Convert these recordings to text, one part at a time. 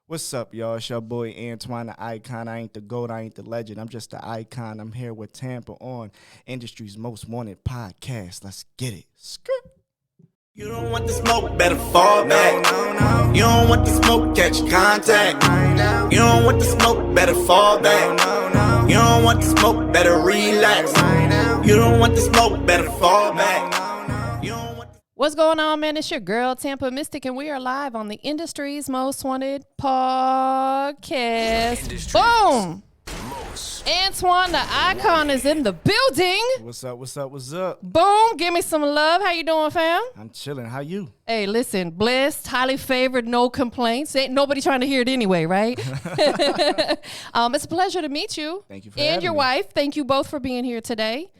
What's up, y'all? It's your boy Antoine The Icon. I ain't the GOAT, I ain't the legend. I'm just the icon. I'm here with Tampa on industry's most wanted podcast. Let's get it. Skirt. You don't want the smoke, better fall back. No. You don't want the smoke, catch contact. You don't want the smoke, better fall back. No. You don't want the smoke, better relax. You don't want the smoke, better fall back. You don't want What's going on, man? It's your girl, Tampa Mystic, and we are live on the industry's most wanted podcast. Boom! Antoine The Icon is in the building. What's up? What's up? What's up? Boom! Give me some love. How you doing, fam? I'm chilling. How you? Hey, listen, blessed, highly favored, no complaints. Ain't nobody trying to hear it anyway, right? It's a pleasure to meet you. Thank you for and having your me. wife. Thank you both for being here today.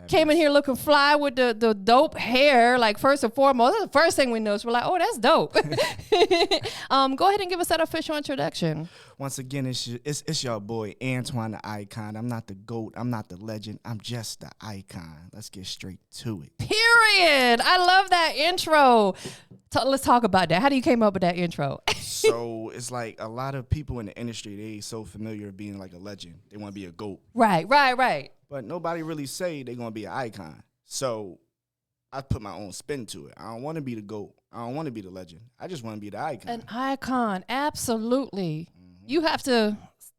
Came in here looking fly with the dope hair. Like, first and foremost, that's the first thing we noticed. We're like, oh, that's dope. Go ahead and give us that official introduction. Once again, it's your boy Antoine The Icon. I'm not the GOAT. I'm not the legend. I'm just the icon. Let's get straight to it. Period. I love that intro. Let's talk about that. How do you came up with that intro? So it's like a lot of people in the industry, they so familiar with being like a legend. They want to be a GOAT. Right. But nobody really say they're going to be an icon. So I put my own spin to it. I don't want to be the GOAT. I don't want to be the legend. I just want to be the icon. An icon. Absolutely. You have to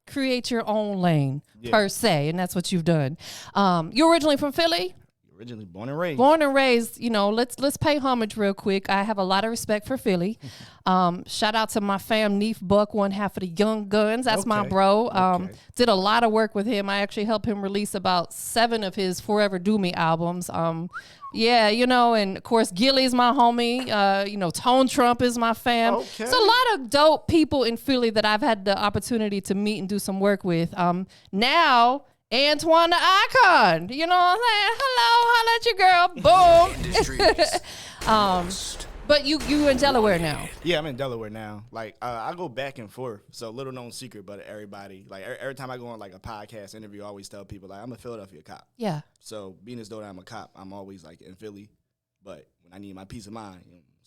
create your own lane, per se, and that's what you've done. You're originally from Philly? Originally born and raised. Born and raised, you know, let's pay homage real quick. I have a lot of respect for Philly. Shout out to my fam, Neef Buck, one half of the Young Guns. That's my bro. Did a lot of work with him. I actually helped him release about 7 of his Forever Do Me albums. Yeah, you know, and of course, Gilly's my homie. Tone Trump is my fam. Okay. So a lot of dope people in Philly that I've had the opportunity to meet and do some work with. Now, Antoine The Icon. You know what I'm saying? Hello, holla at your girl. Boom. But you in Delaware now. Yeah, I'm in Delaware now. Like, I go back and forth. So little known secret, but everybody, like every time I go on like a podcast interview, I always tell people like I'm a Philadelphia cop. Yeah. So being as though I'm a cop, I'm always like in Philly. But when I need my peace of mind,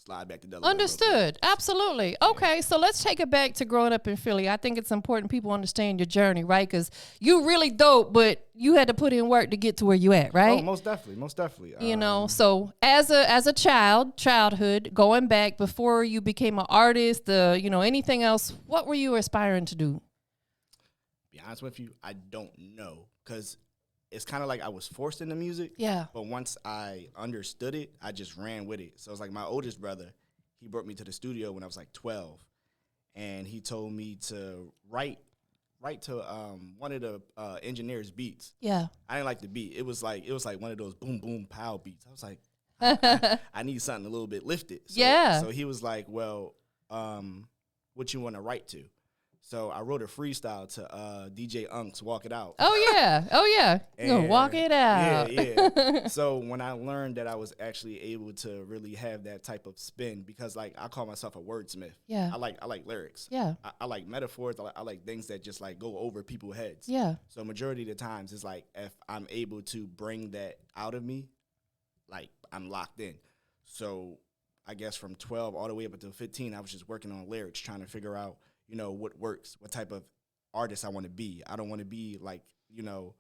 slide back to Delaware. Understood. Absolutely. Okay, so let's take it back to growing up in Philly. I think it's important people understand your journey, right? Because you really dope, but you had to put in work to get to where you at, right? Oh, most definitely. You know, so as a childhood, going back before you became an artist, anything else, what were you aspiring to do? Be honest with you, I don't know, because it's kind of like I was forced into music. Yeah. But once I understood it, I just ran with it. So it's like my oldest brother, he brought me to the studio when I was like 12, and he told me to write to one of the engineers' beats. Yeah. I didn't like the beat. It was like one of those boom boom pow beats. I was like, I need something a little bit lifted. So, yeah. So he was like, well, what you want to write to? So I wrote a freestyle to DJ Unk's Walk It Out. Oh, yeah. You gonna walk it out. Yeah. So when I learned that I was actually able to really have that type of spin, because like I call myself a wordsmith. Yeah. I like lyrics. Yeah. I like metaphors. I like things that just like go over people's heads. Yeah. So majority of the times it's like if I'm able to bring that out of me, like I'm locked in. So I guess from 12 all the way up until 15, I was just working on lyrics, trying to figure out, what works, what type of artist I want to be. I don't want to be like, a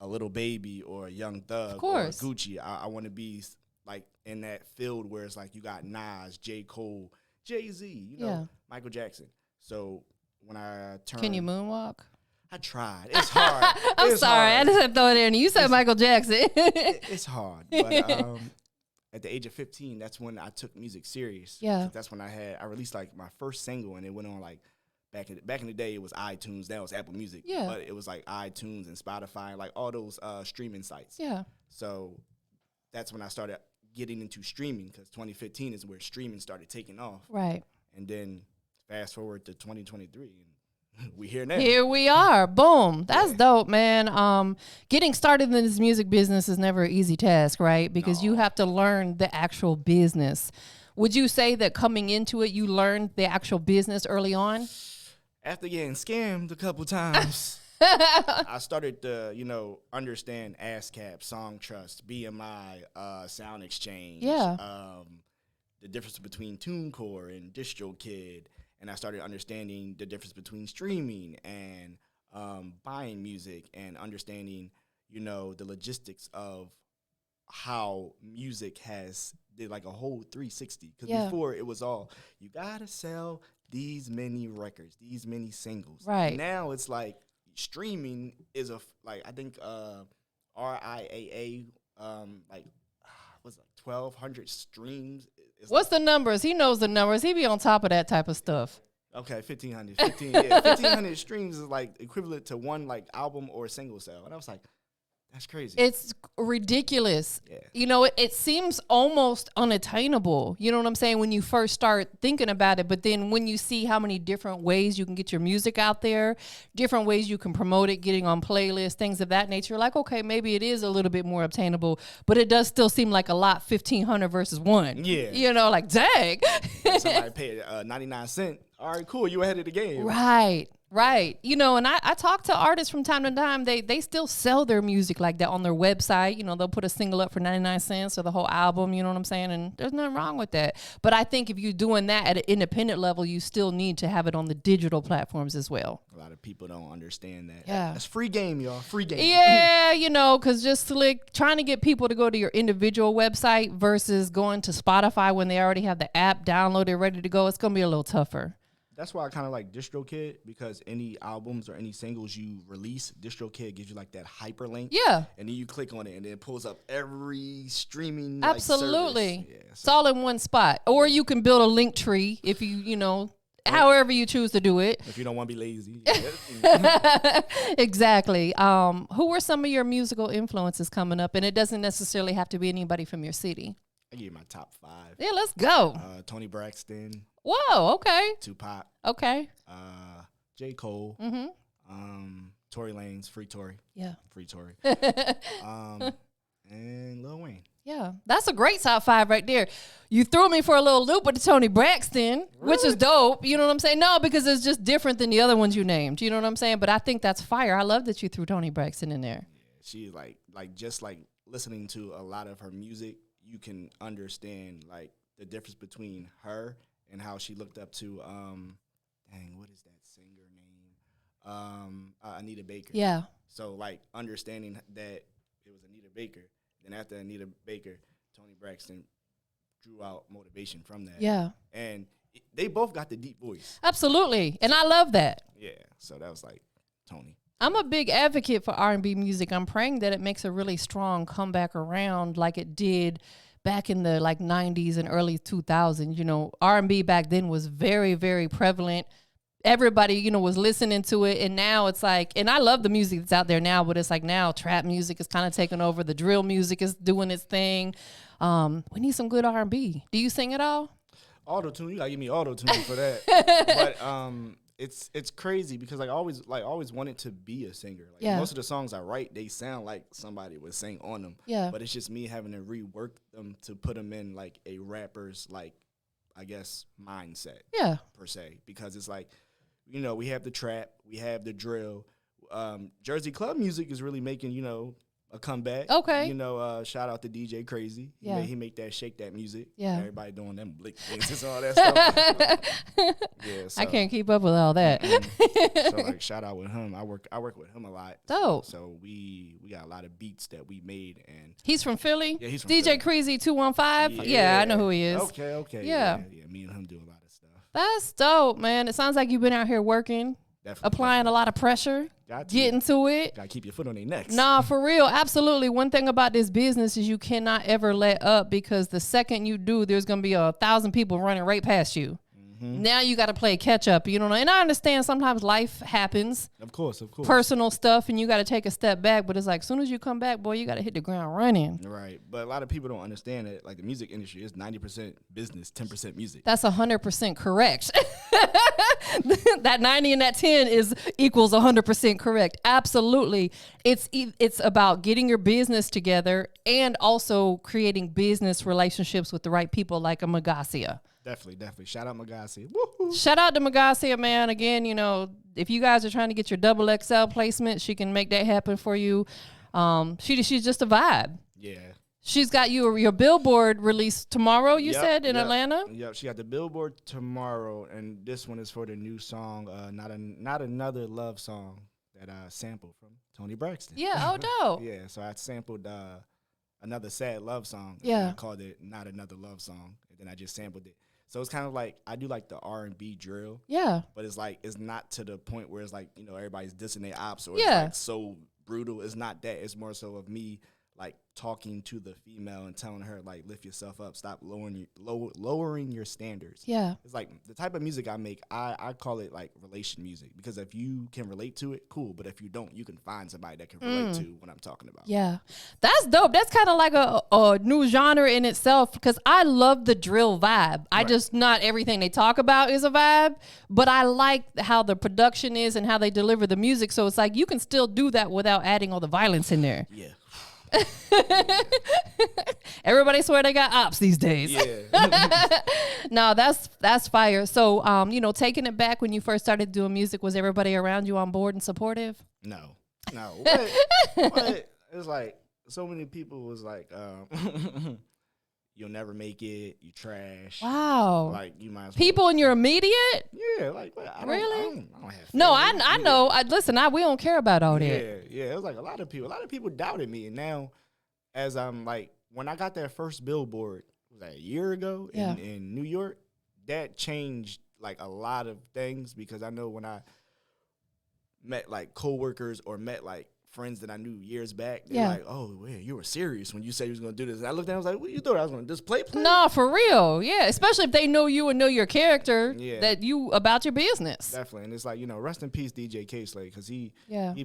Little Baby or a Young Thug or Gucci. I want to be like in that field where it's like you got Nas, J. Cole, Jay-Z, Michael Jackson. So when I turned... Can you moonwalk? I tried. It's hard. I'm sorry. Hard. I just had to throw it in. You said Michael Jackson. It's hard. But at the age of 15, that's when I took music serious. Yeah. That's when I released like my first single, and it went on like back in the day it was iTunes, now it's Apple Music. Yeah. But it was like iTunes and Spotify and like all those streaming sites. Yeah. So that's when I started getting into streaming, because 2015 is where streaming started taking off. Right. And then fast forward to 2023 and we here now. Here we are. Boom. That's dope, man. Getting started in this music business is never an easy task, right? Because you have to learn the actual business. Would you say that coming into it, you learned the actual business early on? After getting scammed a couple times, I started to, understand ASCAP, Song Trust, BMI, Sound Exchange. Yeah. The difference between TuneCore and DistroKid. and I started understanding the difference between streaming and buying music and understanding, the logistics of how music did like a whole 360. Because before it was all, you gotta sell these many records, these many singles. Right. Now it's like streaming is I think RIAA like what's like 1,200 streams. What's the numbers? He knows the numbers. He be on top of that type of stuff. Okay, 1,500. 1,500 streams is like equivalent to one like album or single sale. And I was like, that's crazy. It's ridiculous. Yeah. It seems almost unattainable. You know what I'm saying? When you first start thinking about it, but then when you see how many different ways you can get your music out there, different ways you can promote it, getting on playlists, things of that nature, like, okay, maybe it is a little bit more obtainable, but it does still seem like a lot, 1,500 versus one. Yeah. Like, dang. Somebody paid 99 cents. All right, cool. You ahead of the game. Right. And I talk to artists from time to time. They still sell their music like that on their website. They'll put a single up for 99 cents or the whole album, you know what I'm saying? And there's nothing wrong with that. But I think if you're doing that at an independent level, you still need to have it on the digital platforms as well. A lot of people don't understand that. Yeah. That's free game, y'all. Free game. Yeah, because just like trying to get people to go to your individual website versus going to Spotify when they already have the app downloaded, ready to go, it's going to be a little tougher. That's why I kind of like DistroKid, because any albums or any singles you release, DistroKid gives you like that hyperlink. Yeah. And then you click on it and it pulls up every streaming Absolutely. Like, service. Yeah, it's all in one spot. Or you can build a link tree if you, however you choose to do it. If you don't want to be lazy. Exactly. Who were some of your musical influences coming up? And it doesn't necessarily have to be anybody from your city. I give you my top 5. Yeah, let's go. Tony Braxton. Whoa, okay. Tupac. Okay. J. Cole. Mm-hmm. Tory Lanez, Free Tory. Yeah. Free Tory. And Lil Wayne. Yeah, that's a great top 5 right there. You threw me for a little loop with the Tony Braxton, which is dope. You know what I'm saying? No, because it's just different than the other ones you named. You know what I'm saying? But I think that's fire. I love that you threw Tony Braxton in there. Yeah, she just listening to a lot of her music, you can understand like the difference between her and how she looked up to what is that singer name? Anita Baker. Yeah. So like understanding that it was Anita Baker. Then after Anita Baker, Tony Braxton drew out motivation from that. Yeah. And they both got the deep voice. Absolutely. And I love that. Yeah. So that was like Tony. I'm a big advocate for R&B music. I'm praying that it makes a really strong comeback around like it did back in the 90s and early 2000s. R&B back then was very, very prevalent. Everybody, was listening to it. And now it's like, and I love the music that's out there now, but it's like now trap music is kind of taking over. The drill music is doing its thing. We need some good R&B. Do you sing at all? Auto-tune. You got to give me auto-tune for that. But it's crazy because I always wanted to be a singer. Most of the songs I write, they sound like somebody would sing on them. Yeah. But it's just me having to rework them to put them in like a rapper's I guess mindset. Yeah. Per se, because it's like, we have the trap, we have the drill. Jersey club music is really making a comeback. Okay. Shout out to DJ Crazy. Yeah. He make that shake that music. Yeah. Everybody doing them blick dances and all that stuff. Yeah. So, I can't keep up with all that. So shout out with him. I work with him a lot. Dope. So we got a lot of beats that we made, and he's from Philly? Yeah, he's from DJ Philly. Crazy 215? Yeah, I know who he is. Okay. Yeah. Yeah, me and him do a lot of stuff. That's dope, man. It sounds like you've been out here working. Definitely. Applying a lot of pressure, getting to it. Gotta keep your foot on their necks. Nah, for real, absolutely. One thing about this business is you cannot ever let up, because the second you do, there's gonna be 1,000 people running right past you. Mm-hmm. Now you got to play catch up. And I understand sometimes life happens. Of course. Personal stuff, and you got to take a step back. But it's like, as soon as you come back, boy, you got to hit the ground running. Right. But a lot of people don't understand that. Like the music industry is 90% business, 10% music. That's 100% correct. That 90 and that 10 equals 100% correct. Absolutely. It's about getting your business together and also creating business relationships with the right people, like a Magasia. Definitely. Shout out Magasia. Woohoo. Shout out to Magasia, man. Again, if you guys are trying to get your XXL placement, she can make that happen for you. She's just a vibe. Yeah. She's got your Billboard release tomorrow, you said, in Atlanta? Yep, she got the Billboard tomorrow, and this one is for the new song, Not Another Love Song that I sampled from Tony Braxton. Yeah, dope. Yeah, so I sampled another sad love song. Yeah. I called it Not Another Love Song, and then I just sampled it. So it's kind of like, I do like the R&B drill. Yeah. But it's like, it's not to the point where it's like, everybody's dissing their ops or Yeah. it's like so brutal. It's not that. It's more so of me like talking to the female and telling her like, lift yourself up, stop lowering your standards. Yeah. It's like the type of music I make, I call it like relation music, because if you can relate to it, cool. But if you don't, you can find somebody that can relate to what I'm talking about. Yeah, that's dope. That's kind of like a new genre in itself, because I love the drill vibe. I just, not everything they talk about is a vibe, but I like how the production is and how they deliver the music. So it's like you can still do that without adding all the violence in there. Yeah. Everybody swear they got ops these days. Yeah. No, that's fire. So, taking it back when you first started doing music, was everybody around you on board and supportive? No. But it's like so many people was like, you'll never make it, you trash. Wow. Like you might as well. People in your immediate? Yeah, like I don't have No, family. I know. Listen, we don't care about all that. Yeah. It was like a lot of people doubted me, and now, as I'm like, when I got that first Billboard, was that a year ago in New York, that changed like a lot of things, because I know when I met like coworkers or met like friends that I knew years back, they're like, oh, yeah, you were serious when you said you was going to do this. And I looked down, I was like, what you thought I was going to just play? No, for real. Yeah, especially if they know you and know your character, that you about your business. Definitely. And it's like, rest in peace DJ K-Slay, because he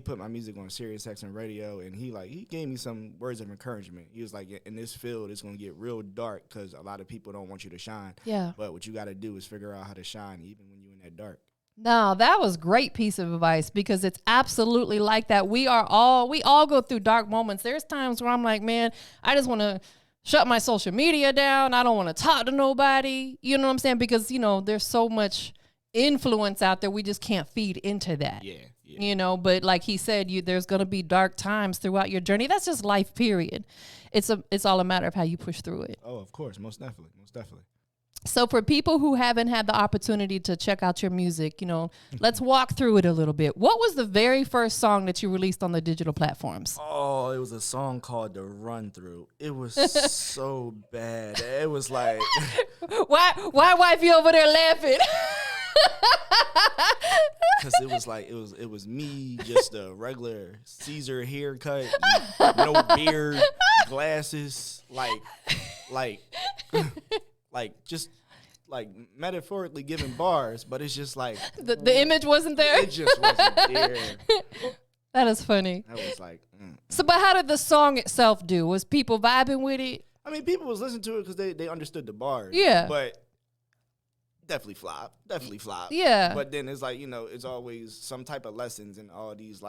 put my music on Sirius XM radio, and he gave me some words of encouragement. He was like, in this field, it's going to get real dark because a lot of people don't want you to shine. Yeah. But what you got to do is figure out how to shine even when you're in that dark. No, that was great piece of advice, because it's absolutely like that. We all go through dark moments. There's times where I'm like, man, I just want to shut my social media down. I don't want to talk to nobody. You know what I'm saying? Because, there's so much influence out there. We just can't feed into that. Yeah. But like he said, there's going to be dark times throughout your journey. That's just life, period. It's all a matter of how you push through it. Oh, of course. Most definitely. So for people who haven't had the opportunity to check out your music, let's walk through it a little bit. What was the very first song that you released on the digital platforms? Oh, it was a song called The Run Through. It was so bad. It was like... Why wife you over there laughing? Because it was like, it was me, just a regular Caesar haircut, no beard, glasses, just like metaphorically giving bars, but it's just like the image wasn't there. It just wasn't there. That is funny. I was like, So, but how did the song itself do? Was people vibing with it? I mean, people was listening to it because they understood the bars. Yeah, but definitely flop. Yeah, but then it's like, it's always some type of lessons in all these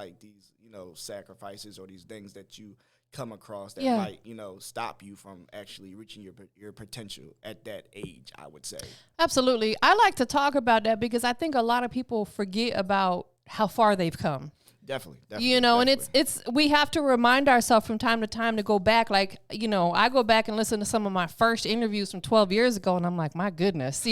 sacrifices or these things that you come across that might, stop you from actually reaching your potential at that age, I would say. Absolutely. I like to talk about that because I think a lot of people forget about how far they've come. Definitely. And it's we have to remind ourselves from time to time to go back. Like, I go back and listen to some of my first interviews from 12 years ago, and I'm like, my goodness,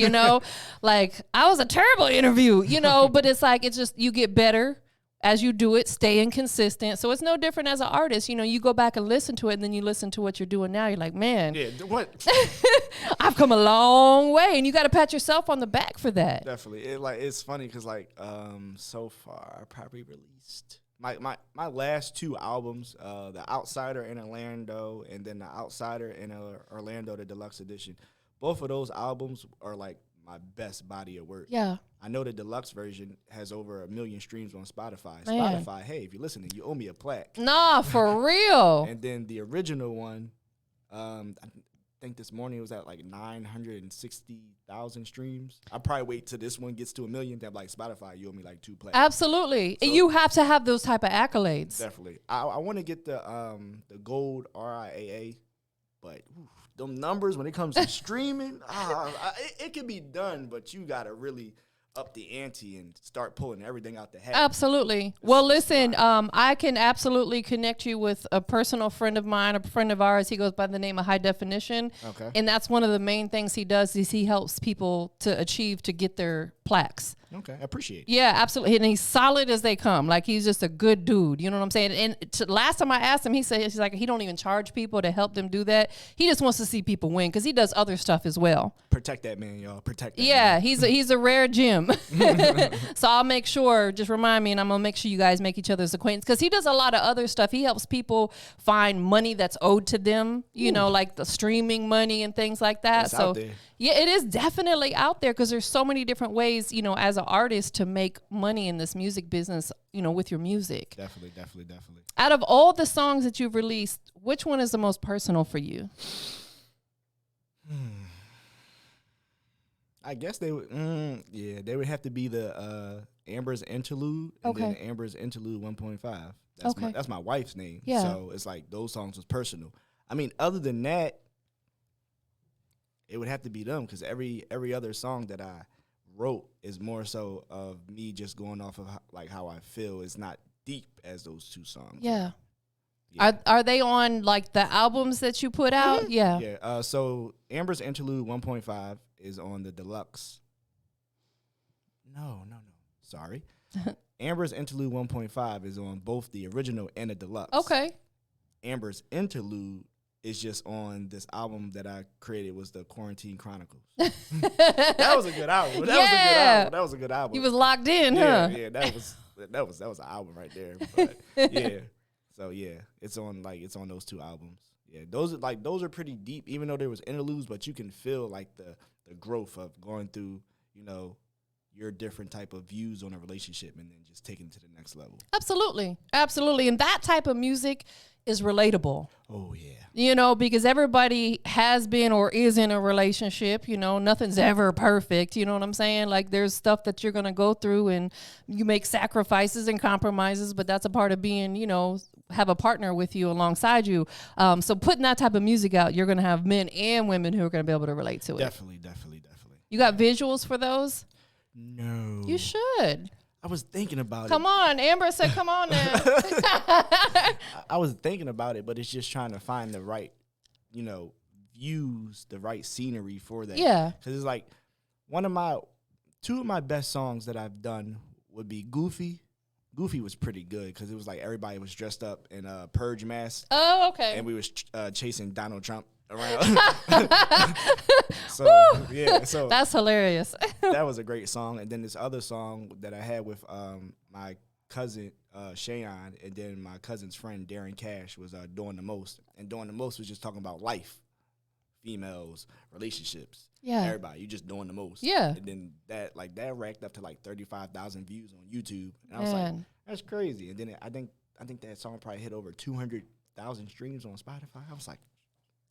like I was a terrible interview, but it's like, it's just, you get better as you do it, staying consistent. So it's no different as an artist. You go back and listen to it, and then you listen to what you're doing now. You're like, man, what? I've come a long way, and you got to pat yourself on the back for that. Definitely. It's funny because so far I probably released my last two albums, The Outsider in Orlando, and then The Outsider in Orlando, the deluxe edition. Both of those albums are like my best body of work. Yeah. I know the deluxe version has over 1 million streams on Spotify. Man. Spotify, hey, if you're listening, you owe me a plaque. Nah, for real. And then the original one, I think this morning it was at like 960,000 streams. I'll probably wait till this one gets to 1 million. Then like Spotify, you owe me like 2 plaques. Absolutely. So, you have to have those type of accolades. Definitely. I want to get the gold RIAA, but them numbers when it comes to streaming, it can be done, but you got to really up the ante and start pulling everything out the hat. Absolutely. Well, listen, I can absolutely connect you with a personal friend of mine, a friend of ours. He goes by the name of High Definition. Okay. And that's one of the main things he does is he helps people to achieve to get their plaques. Okay, I appreciate it. Yeah, absolutely. And he's solid as they come. Like, he's just a good dude. You know what I'm saying? And last time I asked him, he said he's like, he don't even charge people to help them do that. He just wants to see people win because he does other stuff as well. Protect that man, y'all. Protect that man. Yeah, he's a rare gem. So I'll make sure, just remind me, and I'm going to make sure you guys make each other's acquaintance because he does a lot of other stuff. He helps people find money that's owed to them, you know, like the streaming money and things like that. It's out there. Yeah, it is definitely out there because there's so many different ways, you know, as an artist to make money in this music business, you know, with your music. Definitely. Out of all the songs that you've released, which one is the most personal for you? I guess they would, they would have to be the Amber's Interlude and then Amber's Interlude 1.5. That's my wife's name. Yeah. So it's like those songs was personal. I mean, other than that, it would have to be them because every other song that I wrote is more so of me just going off of like how I feel. It's not deep as those two songs. Yeah. Are they on like the albums that you put out? Mm-hmm. Yeah. Yeah. So Amber's Interlude 1.5 is on the deluxe. No. Sorry. Amber's Interlude 1.5 is on both the original and the deluxe. Okay. Amber's Interlude is just on this album that I created, was the Quarantine Chronicles. That was a good album. That was a good album. You was locked in, huh? Yeah, that was an album right there. But yeah. So yeah, it's on those two albums. Yeah, those are pretty deep, even though there was interludes, but you can feel like the growth of going through, you know, your different type of views on a relationship and then just taking it to the next level. Absolutely. And that type of music is relatable. Oh, yeah. You know, because everybody has been or is in a relationship. You know, nothing's ever perfect. You know what I'm saying? Like, there's stuff that you're going to go through and you make sacrifices and compromises, but that's a part of being, you know, have a partner with you alongside you. So putting that type of music out, you're going to have men and women who are going to be able to relate to it. Definitely. You got visuals for those? No. You should. I was thinking about it. Come on. Amber said, come on now. I was thinking about it, but it's just trying to find the right, you know, views, the right scenery for that. Yeah. Because it's like two of my best songs that I've done would be Goofy. Goofy was pretty good because it was like everybody was dressed up in a purge mask. Oh, okay. And we was chasing Donald Trump around. So that's hilarious. That was a great song. And then this other song that I had with my cousin Shayon, and then my cousin's friend Darren Cash was Doing the Most. And Doing the Most was just talking about life, females, relationships. Yeah. Everybody, you just doing the most. Yeah. And then that racked up to like 35,000 views on YouTube. And I was like, that's crazy. And then I think that song probably hit over 200,000 streams on Spotify. I was like,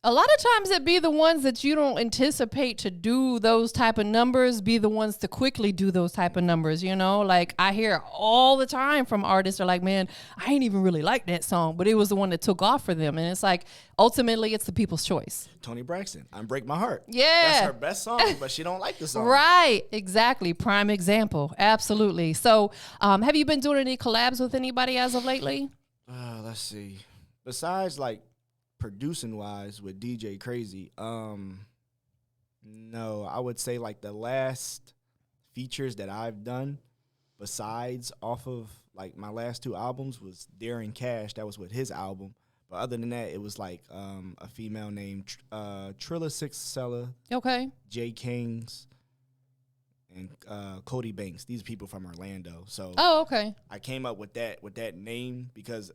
a lot of times it be the ones that you don't anticipate to do those type of numbers be the ones to quickly do those type of numbers, you know? Like, I hear all the time from artists are like, man, I ain't even really like that song, but it was the one that took off for them. And it's like, ultimately, it's the people's choice. Toni Braxton, Unbreak My Heart. Yeah. That's her best song, but she don't like the song. Right. Exactly. Prime example. Absolutely. So have you been doing any collabs with anybody as of lately? Let's see. Besides, like, producing wise with DJ Crazy, no, I would say like the last features that I've done besides off of like my last two albums was Darren Cash. That was with his album. But other than that, it was like a female named Trilla Sixcella, okay, Jay Kings, and Cody Banks. These are people from Orlando. So okay. I came up with that name because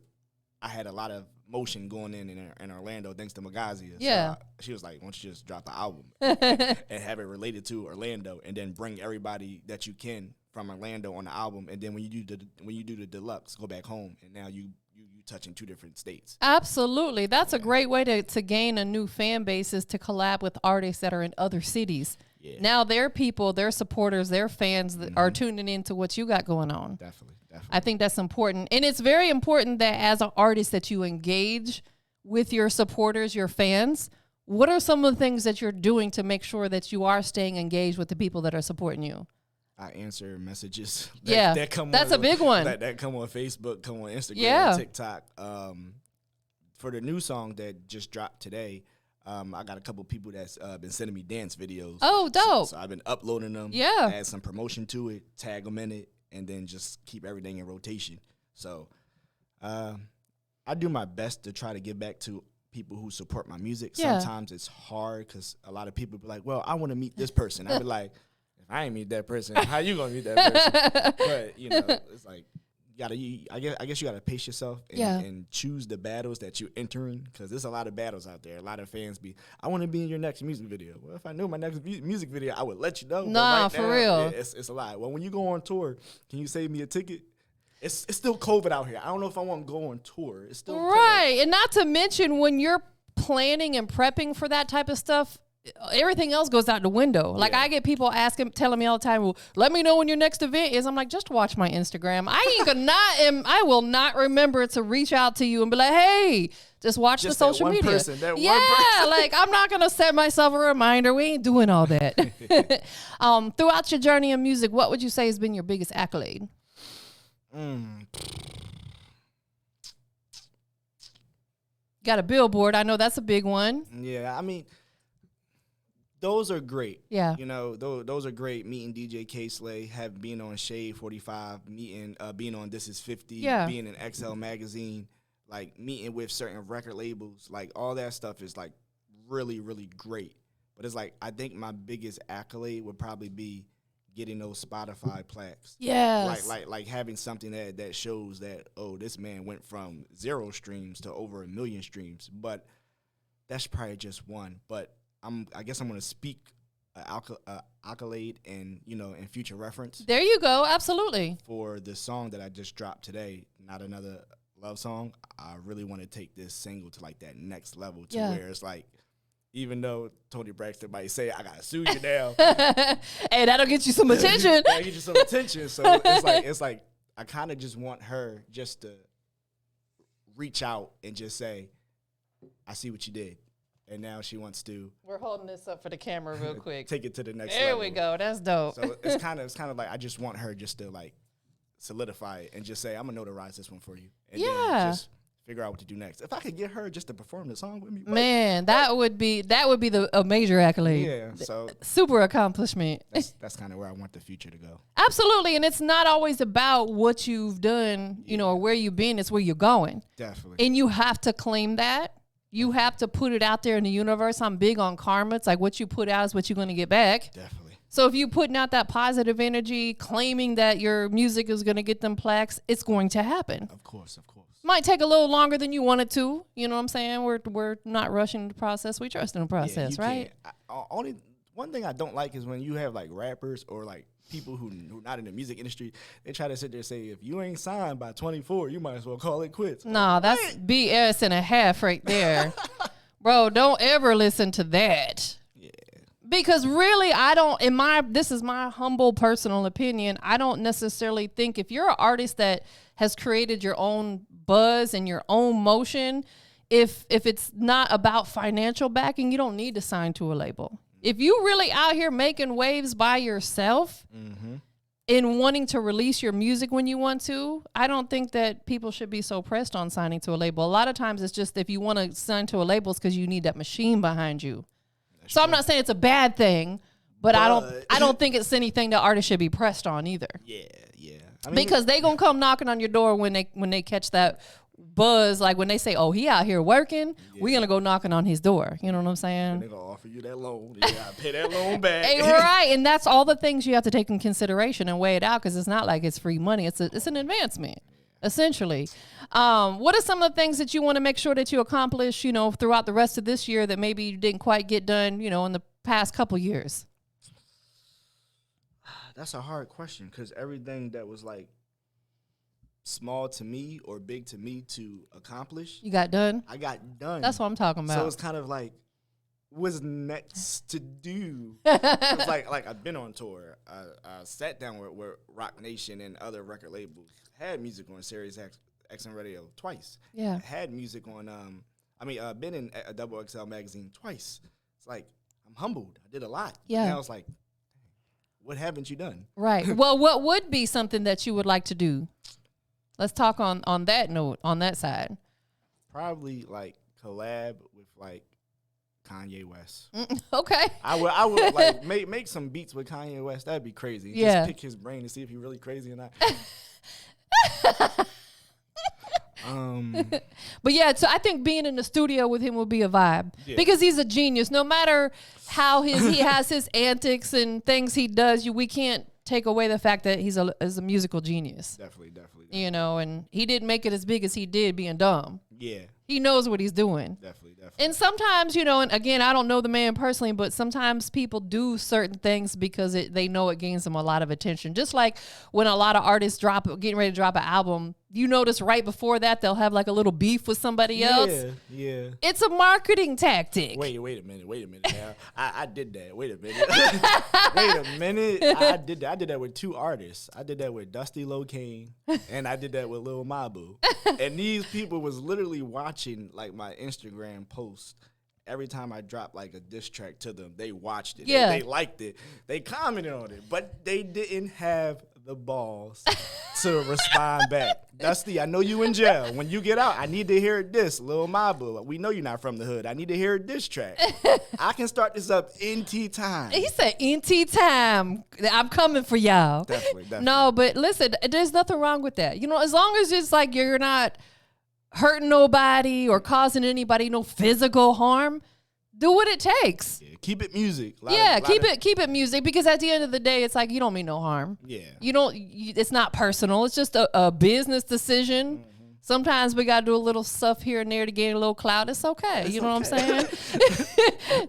I had a lot of motion going in Orlando thanks to Magazia. Yeah. So she was like, why don't you just drop the album and have it related to Orlando and then bring everybody that you can from Orlando on the album. And then when you do the deluxe, go back home and now you touching two different states. Absolutely. That's a great way to gain a new fan base is to collab with artists that are in other cities. Yeah. Now their people, their supporters, their fans that are tuning into what you got going on. Definitely. I think that's important. And it's very important that as an artist that you engage with your supporters, your fans. What are some of the things that you're doing to make sure that you are staying engaged with the people that are supporting you? I answer messages. That come that's a big one. That come on Facebook, come on Instagram, TikTok. For the new song that just dropped today, I got a couple people that's been sending me dance videos. Oh, dope. So I've been uploading them. Yeah. Add some promotion to it, tag them in it, and then just keep everything in rotation. So I do my best to try to give back to people who support my music. Yeah. Sometimes it's hard because a lot of people be like, well, I want to meet this person. I be like, if I ain't meet that person, how you going to meet that person? But, you know, it's like, I guess you gotta pace yourself and choose the battles that you're entering, because there's a lot of battles out there. A lot of fans I want to be in your next music video. Well, if I knew my next music video, I would let you know. Nah, right for real. It's a lot. Well, when you go on tour, can you save me a ticket? It's still COVID out here. I don't know if I want to go on tour. It's still right, and not to mention when you're planning and prepping for that type of stuff, everything else goes out the window. Like I get people telling me all the time, well, let me know when your next event is. I'm like, just watch my Instagram. I will not remember to reach out to you and be like, hey, just watch the social media. One person. Like I'm not going to set myself a reminder. We ain't doing all that. Throughout your journey in music, what would you say has been your biggest accolade? Got a Billboard. I know that's a big one. Yeah, I mean, those are great. Yeah. You know, those are great. Meeting DJ K-Slay, being on Shade 45, being on This Is 50, being in XL Magazine, like meeting with certain record labels, like all that stuff is like really, really great. But it's like, I think my biggest accolade would probably be getting those Spotify plaques. Yes. Like having something that shows that, oh, this man went from 0 streams to over 1 million streams. But that's probably just one. But I guess I'm going to speak accolade and, you know, in future reference. There you go. Absolutely. For the song that I just dropped today, Not Another Love Song, I really want to take this single to like that next level to where it's like, even though Tony Braxton might say, I got to sue you now. Hey, that'll get you some attention. That'll get you some attention. So it's like I kind of just want her just to reach out and just say, I see what you did. And now she wants to. We're holding this up for the camera real quick. Take it to the next level. There we go. That's dope. So it's kind of like I just want her just to like solidify it and just say, I'm gonna notarize this one for you. And then just figure out what to do next. If I could get her just to perform the song with me, man, that would be a major accolade. Yeah, so super accomplishment. That's kind of where I want the future to go. Absolutely, and it's not always about what you've done, you know, or where you've been. It's where you're going. Definitely, and you have to claim that. You have to put it out there in the universe. I'm big on karma. It's like what you put out is what you're going to get back. Definitely. So if you putting out that positive energy, claiming that your music is going to get them plaques, it's going to happen. Of course. Might take a little longer than you want it to. You know what I'm saying? We're not rushing the process. We trust in the process, right? Only one thing I don't like is when you have like rappers or like people who not in the music industry, they try to sit there and say, if you ain't signed by 24, you might as well call it quits. Nah, that's BS and a half right there. Bro, don't ever listen to that. Yeah. Because really, this is my humble personal opinion, I don't necessarily think if you're an artist that has created your own buzz and your own motion, if it's not about financial backing, you don't need to sign to a label. If you really out here making waves by yourself and wanting to release your music when you want to, I don't think that people should be so pressed on signing to a label. A lot of times it's just if you want to sign to a label, it's because you need that machine behind you. So I'm not saying it's a bad thing, but I don't think it's anything that artists should be pressed on either. Yeah. I mean, because they gonna come knocking on your door when they catch that buzz, like when they say, oh, he out here working, we're gonna go knocking on his door. You know what I'm saying? They're gonna offer you that loan. You gotta pay that loan back. Hey, right, and that's all the things you have to take in consideration and weigh it out, because it's not like it's free money. It's an advancement, essentially. What are some of the things that you want to make sure that you accomplish, you know, throughout the rest of this year that maybe you didn't quite get done, you know, in the past couple years? That's a hard question, because everything that was like small to me or big to me to accomplish, you got done. I got done. That's what I'm talking about. So it's kind of like, what's next to do? It's like I've been on tour. I sat down with Rock Nation and other record labels. Had music on Sirius XM Radio twice. Yeah. Had music on. Been in a Double XL magazine twice. It's like I'm humbled. I did a lot. Yeah. Now it's like, what haven't you done? Right. Well, what would be something that you would like to do? Let's talk on that note, on that side. Probably like collab with like Kanye West. Okay. I would like make some beats with Kanye West. That'd be crazy. Yeah. Just pick his brain to see if he's really crazy or not. But yeah, so I think being in the studio with him will be a vibe because he's a genius. No matter how he has his antics and things he does, we can't take away the fact that he's a musical genius. Definitely. You know, and he didn't make it as big as he did being dumb. Yeah. He knows what he's doing. Definitely. And sometimes, you know, and again, I don't know the man personally, but sometimes people do certain things because they know it gains them a lot of attention. Just like when a lot of artists getting ready to drop an album, you notice right before that they'll have like a little beef with somebody else. Yeah. It's a marketing tactic. Wait a minute. Now. I did that. Wait a minute. I did that. I did that with two artists. I did that with Dusty Locane and I did that with Lil Mabu. And these people was literally watching like my Instagram post. Every time I dropped like a diss track to them, they watched it. Yeah. They liked it. They commented on it, but they didn't have the balls to respond back. Dusty, I know you in jail. When you get out, I need to hear this. Lil Mabu, we know you're not from the hood. I need to hear this track. I can start this up NT time. He said NT time. I'm coming for y'all. Definitely. No, but listen, there's nothing wrong with that. You know, as long as it's like you're not hurting nobody or causing anybody no physical harm, do what it takes. Yeah, keep it music. Keep it music because at the end of the day, it's like you don't mean no harm. Yeah. It's not personal. It's just a business decision. Mm-hmm. Sometimes we got to do a little stuff here and there to gain a little clout. It's okay. You know what I'm saying?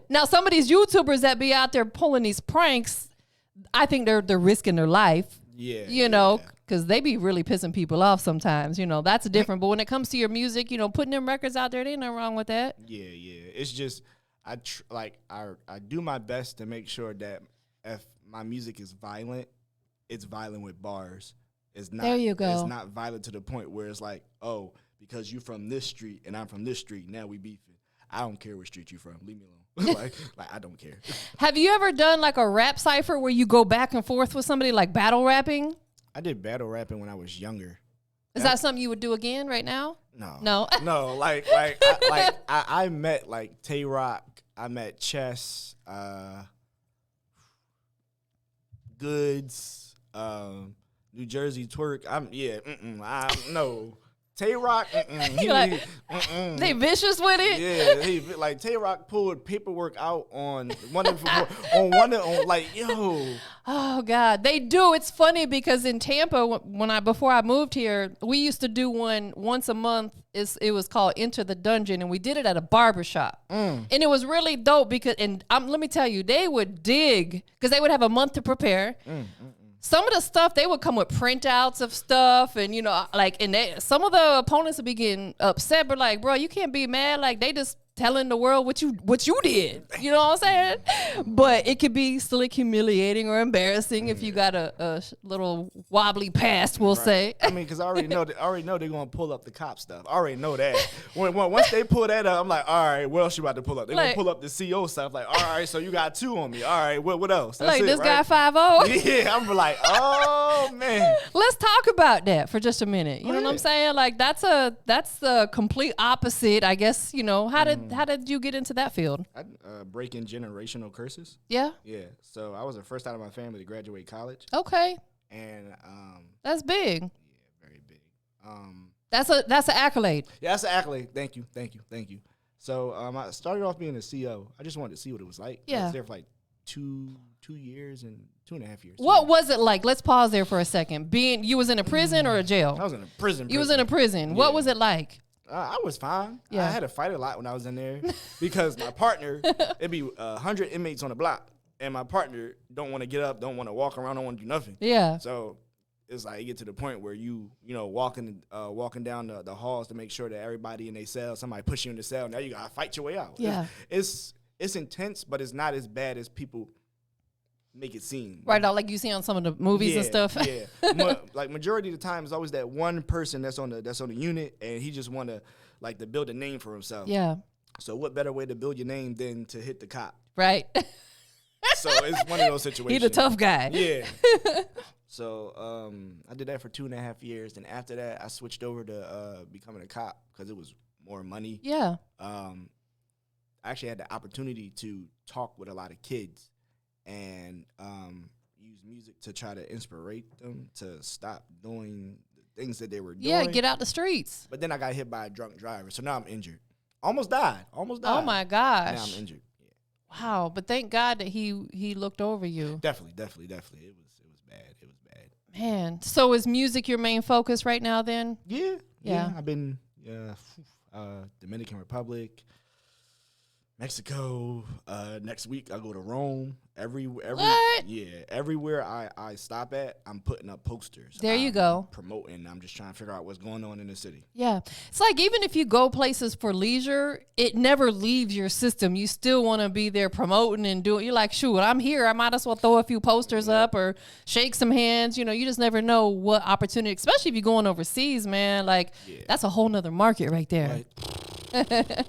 Now, some of these YouTubers that be out there pulling these pranks, I think they're risking their life. Yeah. You know, because they be really pissing people off sometimes. You know, that's different. But when it comes to your music, you know, putting them records out there, there ain't nothing wrong with that. Yeah. It's just I do my best to make sure that if my music is violent, it's violent with bars. It's not. There you go. It's not violent to the point where it's like, oh, because you from this street and I'm from this street, now we beefing. I don't care what street you from. Leave me alone. like I don't care. Have you ever done like a rap cipher where you go back and forth with somebody, like battle rapping? I did battle rapping when I was younger. Is that something you would do again right now? No. Like I met like Tay Rock. I met Chess, Goods, New Jersey Twerk. No. Tay Rock, they vicious with it. Yeah, like Tay Rock pulled paperwork out on like yo. Oh God, they do. It's funny because in Tampa, before I moved here, we used to do one once a month. It was called Enter the Dungeon, and we did it at a barbershop. And it was really dope because, let me tell you, they would dig because they would have a month to prepare. Some of the stuff, they would come with printouts of stuff, and you know, like, some of the opponents would be getting upset, but like, bro, you can't be mad. Like, they just telling the world what you did. You know what I'm saying? But it could be still humiliating or embarrassing if you got a little wobbly past, we'll say. I mean, because I already know they're gonna pull up the cop stuff. I already know that. Once they pull that up, I'm like, all right, what else you about to pull up? They're gonna pull up the CO stuff. Like, all right, so you got 2 on me. All right, what else? That's like it, this right? guy 5-0. Yeah, I'm like, oh man. Let's talk about that for just a minute. You know what I'm saying? Like that's the complete opposite, I guess. You know, how did you get into that field? I breaking generational curses. Yeah. Yeah. So I was the first out of my family to graduate college. Okay. And that's big. Yeah, very big. That's an accolade. Yeah, that's an accolade. Thank you. So I started off being a CO. I just wanted to see what it was like. Yeah. I was there for like 2 years and 2.5 years. What was it like? Let's pause there for a second. You was in a prison or a jail? I was in a prison. You was in a prison. Yeah. What was it like? I was fine. Yeah. I had to fight a lot when I was in there because my partner, it'd be 100 inmates on the block, and my partner don't want to get up, don't want to walk around, don't want to do nothing. Yeah. So it's like you get to the point where you walking down the halls to make sure that everybody in their cell, somebody push you in the cell. Now you gotta fight your way out. Yeah. It's intense, but it's not as bad as people make it seem. Right, like you see on some of the movies and stuff. Yeah. Like majority of the time, it's always that one person that's on the unit, and he just want to build a name for himself. Yeah. So what better way to build your name than to hit the cop? Right. So it's one of those situations. He the tough guy. Yeah. So I did that for 2.5 years. And after that, I switched over to becoming a cop because it was more money. Yeah. I actually had the opportunity to talk with a lot of kids and use music to try to inspire them to stop doing the things that they were doing. Yeah, get out the streets. But then I got hit by a drunk driver, so now I'm injured. Almost died. Oh my gosh. Now I'm injured. Yeah. Wow, but thank God that he looked over you. Definitely. It was bad. Man, so is music your main focus right now then? Yeah. I've been Dominican Republic, Mexico. Next week I go to Rome. Everywhere I stop at, I'm putting up posters. There you go. Promoting. I'm just trying to figure out what's going on in the city. Yeah. It's like even if you go places for leisure, it never leaves your system. You still want to be there promoting and doing. You're like, shoot, I'm here. I might as well throw a few posters up or shake some hands. You know, you just never know what opportunity, especially if you're going overseas, man. Like that's a whole nother market right there. Right.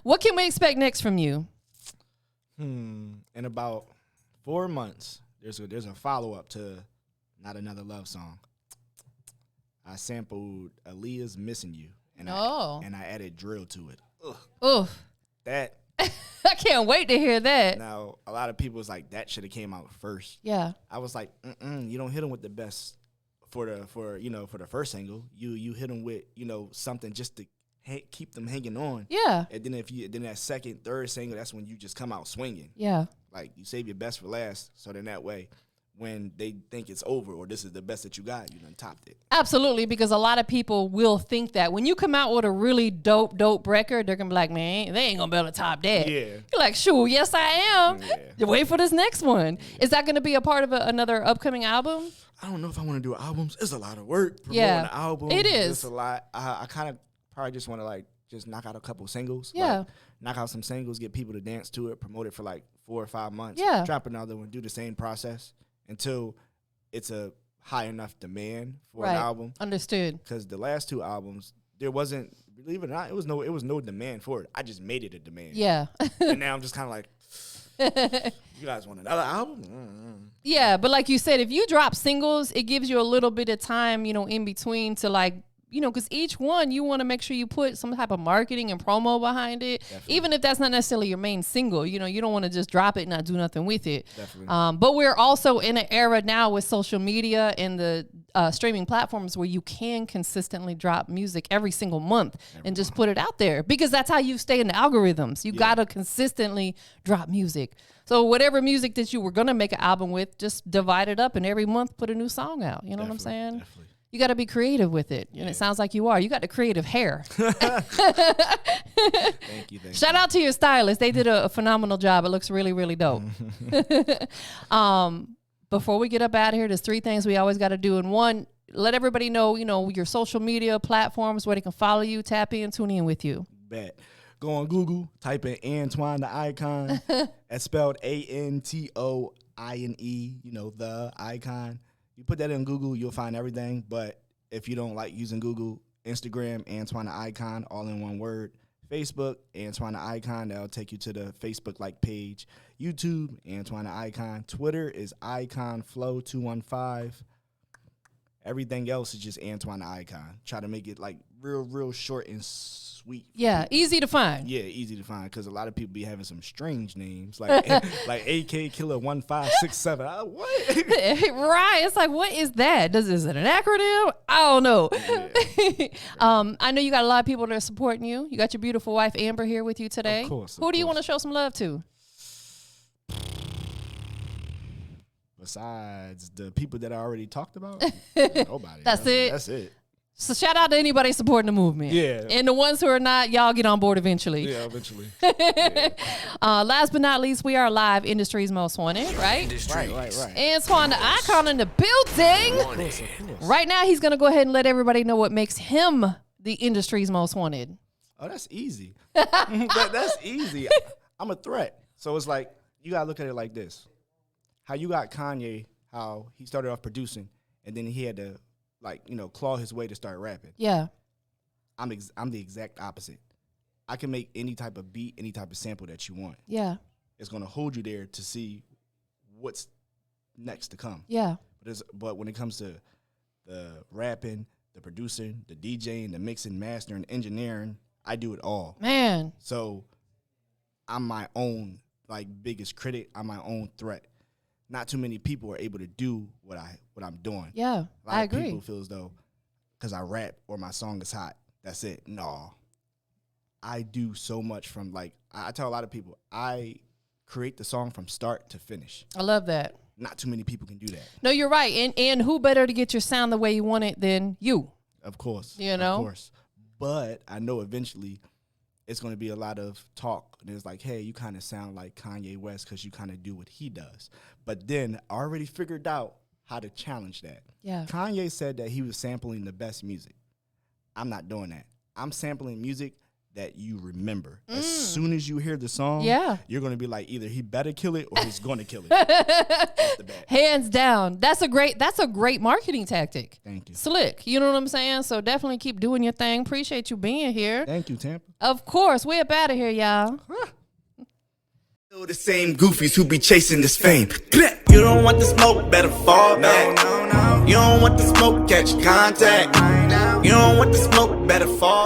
What can we expect next from you? In about 4 months, there's a follow-up to Not Another Love Song. I sampled Aaliyah's Missing You, and I added drill to it. Oof. That. I can't wait to hear that. Now, a lot of people was like, that should have came out first. Yeah. I was like, you don't hit them with the best for the first single. You hit them with, something just to keep them hanging on. Yeah. And then that second, third single, that's when you just come out swinging. Yeah. Like you save your best for last, so then that way, when they think it's over or this is the best that you got, you done topped it. Absolutely, because a lot of people will think that when you come out with a really dope record, they're gonna be like, man, they ain't gonna be able to top that. Yeah. You're like, sure, yes I am. Yeah. Wait for this next one. Yeah. Is that gonna be a part of another upcoming album? I don't know if I want to do albums. It's a lot of work promoting an album. It is. It's a lot. I kind of probably just want to just knock out a couple singles. Yeah. Knock out some singles, get people to dance to it, promote it for 4 or 5 months. Yeah. Drop another one, do the same process until it's a high enough demand for an album. Understood. Because the last 2 albums, there wasn't, believe it or not, it was no demand for it. I just made it a demand. Yeah. And now I'm just kind of like, you guys want another album? Yeah, but like you said, if you drop singles, it gives you a little bit of time, in between to because each one you want to make sure you put some type of marketing and promo behind it. Definitely. Even if that's not necessarily your main single, you don't want to just drop it and not do nothing with it. Definitely. But we're also in an era now with social media and the streaming platforms where you can consistently drop music every single month and just put it out there, because that's how you stay in the algorithms. You got to consistently drop music. So whatever music that you were going to make an album with, just divide it up and every month put a new song out. You know what I'm saying? Definitely. You got to be creative with it. And it sounds like you are. You got the creative hair. Thank you. Shout out to your stylist. They did a phenomenal job. It looks really, really dope. Before we get up out of here, there's 3 things we always got to do. And one, let everybody know, your social media platforms where they can follow you, tap in, tune in with you. Bet. Go on Google, type in Antoine The Icon. That's spelled Antone, the icon. You put that in Google, you'll find everything. But if you don't like using Google, Instagram, Antoine The Icon, all in one word. Facebook, Antoine The Icon. That'll take you to the Facebook page. YouTube, Antoine The Icon. Twitter is IconFlow215. Everything else is just Antoine The Icon. Try to make it real short and sweet. Yeah, easy to find. Yeah, easy to find, because a lot of people be having some strange names like AK Killer 1567. What? Right. It's like, what is that? Is it an acronym? I don't know. Yeah. I know you got a lot of people that are supporting you. You got your beautiful wife Amber here with you today. Of course. Who do you want to show some love to? Besides the people that I already talked about, nobody. That's it. That's it. So shout out to anybody supporting the movement. Yeah. And the ones who are not, y'all get on board eventually. Yeah, eventually. Last but not least, we are live, Industry's Most Wanted, right? Right. Antoine The Icon in the building. Right now, he's going to go ahead and let everybody know what makes him the industry's most wanted. Oh, that's easy. That's easy. I'm a threat. So it's like, you got to look at it like this. How you got Kanye, how he started off producing, and then he had to, claw his way to start rapping. Yeah. I'm the exact opposite. I can make any type of beat, any type of sample that you want. Yeah. It's going to hold you there to see what's next to come. Yeah. But when it comes to the rapping, the producing, the DJing, the mixing, mastering, engineering, I do it all. Man. So I'm my own biggest critic. I'm my own threat. Not too many people are able to do what I'm doing. Yeah, I agree. People feel as though because I rap or my song is hot, that's it. No, I do so much from I tell a lot of people I create the song from start to finish. I love that. Not too many people can do that. No, you're right. And who better to get your sound the way you want it than you? Of course. You know? Of course. But I know eventually it's going to be a lot of talk. And it's like, hey, you kind of sound like Kanye West because you kind of do what he does. But then I already figured out how to challenge that. Yeah. Kanye said that he was sampling the best music. I'm not doing that. I'm sampling music that you remember. As soon as you hear the song, you're going to be like, either he better kill it or he's going to kill it. Off the bat. Hands down. That's a great marketing tactic. Thank you. Slick. You know what I'm saying? So definitely keep doing your thing. Appreciate you being here. Thank you, Tampa. Of course. We're up out of here, y'all. The same goofies who be chasing this fame. You don't want the smoke, better fall back. You don't want the smoke, catch contact. You don't want the smoke, better fall back.